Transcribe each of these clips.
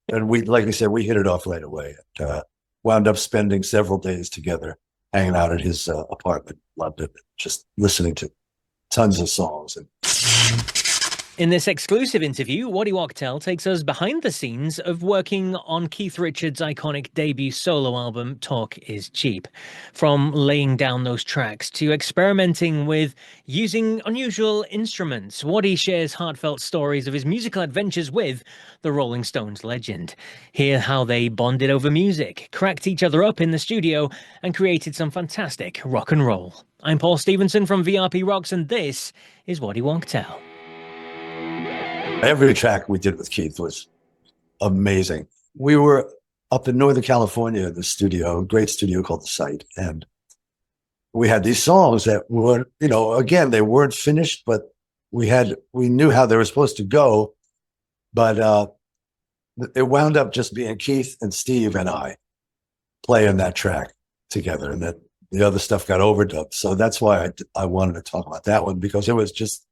And we, like I said, we hit it off right away. And, wound up spending several days together, hanging out at his apartment. Loved it. Just listening to tons of songs. And In this exclusive interview, Waddy Wachtel takes us behind the scenes of working on Keith Richards' iconic debut solo album, Talk Is Cheap. From laying down those tracks to experimenting with using unusual instruments, Waddy shares heartfelt stories of his musical adventures with the Rolling Stones legend. Hear how they bonded over music, cracked each other up in the studio, and created some fantastic rock and roll. I'm Paul Stevenson from VRP Rocks, and this is Waddy Wachtel. every track we did with Keith was amazing. We were up in Northern California in the studio, a great studio called The Site. And we had these songs that were, again, they weren't finished, but we knew how they were supposed to go. But it wound up just being Keith and Steve and I playing that track together. And that the other stuff got overdubbed. So that's why I wanted to talk about that one, because it was just,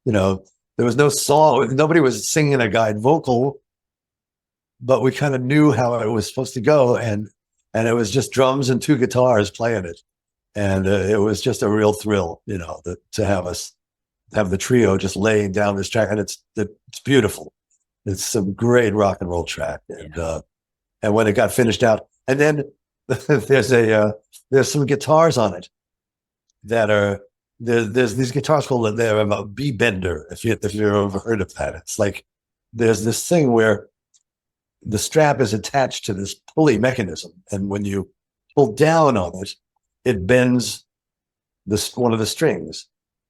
there was no song. Nobody was singing a guide vocal, but we kind of knew how it was supposed to go. And it was just drums and two guitars playing it. And it was just a real thrill, to have the trio just laying down this track. And it's beautiful. It's some great rock and roll track. And when it got finished out, and then there's some guitars on it that are, there's these guitars called, they're a B bender, if you've ever heard of that. It's like there's this thing where the strap is attached to this pulley mechanism, and when you pull down on it, it bends one of the strings,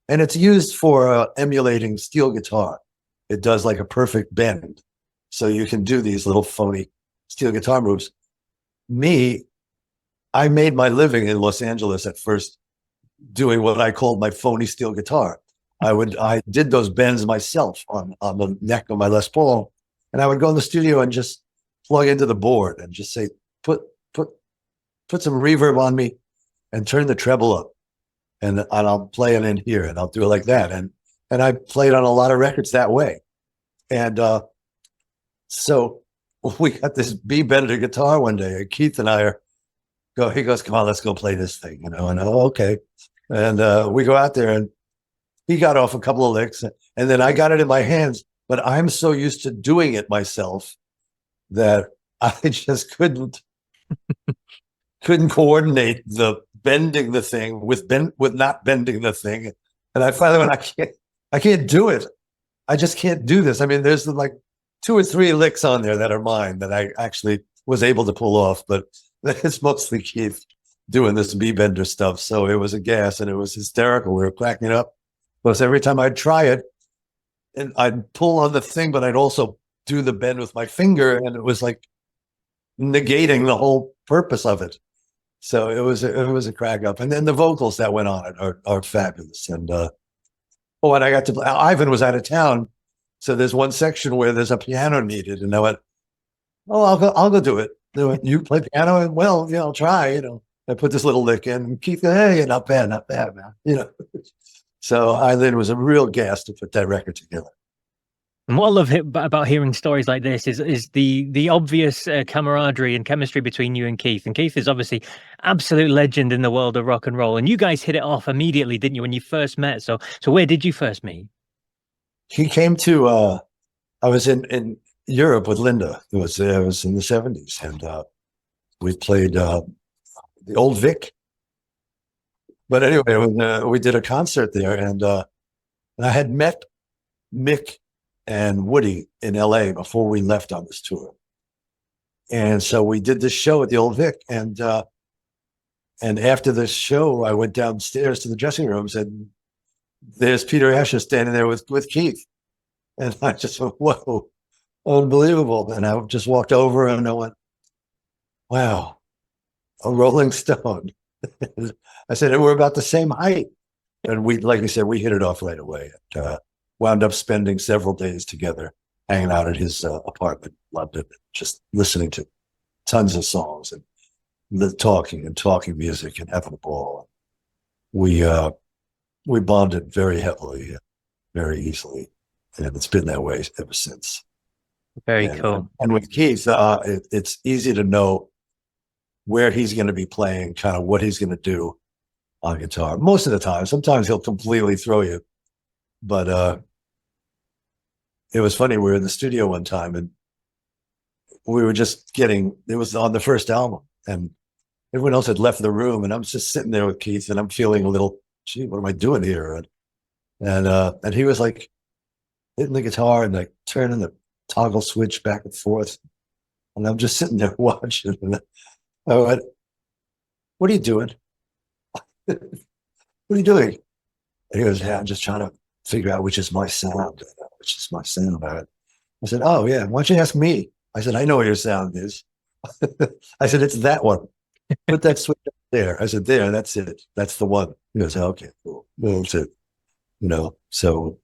and it's used for emulating steel guitar. It does like a perfect bend, so you can do these little phony steel guitar moves. I made my living in Los Angeles at first doing what I called my phony steel guitar. I did those bends myself on the neck of my Les Paul, and I would go in the studio and just plug into the board and just say, put some reverb on me and turn the treble up, and I'll play it in here, and I'll do it like that. And I played on a lot of records that way. And so we got this B Bender guitar one day, and Keith and I he goes, come on, let's go play this thing, and okay. And we go out there, and he got off a couple of licks, and then I got it in my hands, but I'm so used to doing it myself that I just couldn't coordinate the bending the thing with not bending the thing. And I finally went, I can't do it. I just can't do this. I mean, there's like 2 or 3 licks on there that are mine that I actually was able to pull off, but it's mostly Keith doing this B-bender stuff. So it was a gas, and it was hysterical. We were cracking up. Plus, every time I'd try it, and I'd pull on the thing, but I'd also do the bend with my finger, and it was like negating the whole purpose of it. So it was a crack up. And then the vocals that went on it are fabulous. And and I got to play. Ivan was out of town, so there's one section where there's a piano needed, and I went, "Oh, I'll go do it." They went, "You play piano?" And, well, I'll try. I put this little lick in, and Keith, hey, not bad, man. So Eileen was a real gas to put that record together. And what I love about hearing stories like this is the obvious camaraderie and chemistry between you and Keith. And Keith is obviously absolute legend in the world of rock and roll. And you guys hit it off immediately, didn't you, when you first met? So where did you first meet? He came to. I was in Europe with Linda. It was in the 70s, and we played the Old Vic. But anyway, we did a concert there, and I had met Mick and Woody in LA before we left on this tour. And so we did this show at the Old Vic, and after the show, I went downstairs to the dressing rooms, and there's Peter Asher standing there with Keith. And I just went, whoa, unbelievable. And I just walked over, and I went, wow, a Rolling Stone. I said, and we're about the same height. And like I said, we hit it off right away. Wound up spending several days together, hanging out at his apartment. Loved it. Just listening to tons of songs and talking music and having a ball. We bonded very heavily, very easily. And it's been that way ever since. Very And, cool. and with Keith, it's easy to know where he's going to be playing, kind of what he's going to do on guitar. Most of the time, sometimes he'll completely throw you. But it was funny. We were in the studio one time and we were just getting, it was on the first album and everyone else had left the room and I'm just sitting there with Keith and I'm feeling a little, gee, what am I doing here? And he was like hitting the guitar and like turning the toggle switch back and forth. And I'm just sitting there watching. And I went, what are you doing? What are you doing? And he goes, yeah, I'm just trying to figure out which is my sound. Which is my sound. I said, oh, yeah, why don't you ask me? I said, I know what your sound is. I said, it's that one. Put that switch up there. I said, there, that's it. That's the one. He goes, okay, cool. Well, that's it. You know, so